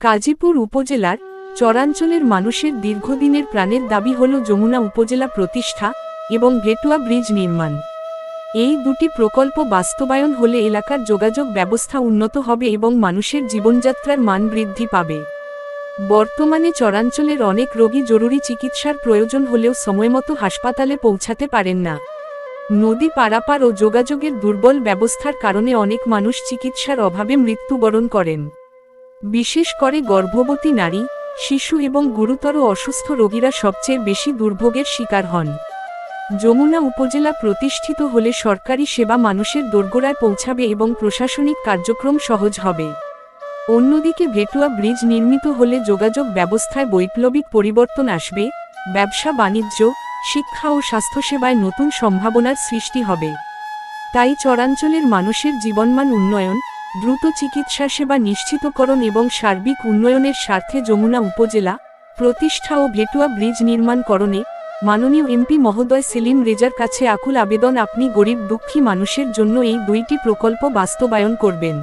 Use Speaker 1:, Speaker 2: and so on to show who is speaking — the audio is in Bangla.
Speaker 1: গাজীপুর উপজেলার চরাঞ্চলের মানুষের দীর্ঘদিনের প্রাণের দাবি হল যমুনা উপজেলা প্রতিষ্ঠা এবং গেটওয়ে ব্রিজ নির্মাণ। এই দুটি প্রকল্প বাস্তবায়ন হলে এলাকার যোগাযোগ ব্যবস্থা উন্নত হবে এবং মানুষের জীবনযাত্রার মান বৃদ্ধি পাবে। বর্তমানে চরাঞ্চলের অনেক রোগী জরুরি চিকিৎসার প্রয়োজন হলেও সময়মতো হাসপাতালে পৌঁছাতে পারেন না। নদী পারাপার ও যোগাযোগের দুর্বল ব্যবস্থার কারণে অনেক মানুষ চিকিৎসার অভাবে মৃত্যুবরণ করেন। বিশেষ করে গর্ভবতী নারী, শিশু এবং গুরুতর অসুস্থ রোগীরা সবচেয়ে বেশি দুর্ভোগের শিকার হন। যমুনা উপজেলা প্রতিষ্ঠিত হলে সরকারি সেবা মানুষের দোরগোড়ায় পৌঁছাবে এবং প্রশাসনিক কার্যক্রম সহজ হবে। অন্যদিকে গেটওয়ে ব্রিজ নির্মিত হলে যোগাযোগ ব্যবস্থায় বৈপ্লবিক পরিবর্তন আসবে, ব্যবসা বাণিজ্য, শিক্ষা ও স্বাস্থ্যসেবায় নতুন সম্ভাবনার সৃষ্টি হবে। তাই চরাঞ্চলের মানুষের জীবনমান উন্নয়ন, দ্রুত চিকিৎসা সেবা নিশ্চিতকরণ এবং সার্বিক উন্নয়নের স্বার্থে যমুনা উপজেলা প্রতিষ্ঠা ও গেটওয়ে ব্রিজ নির্মাণকরণে মাননীয় এমপি মহোদয় সেলিম রেজার কাছে আকুল আবেদন, আপনি গরিব দুঃখী মানুষের জন্য এই দুইটি প্রকল্প বাস্তবায়ন করবেন।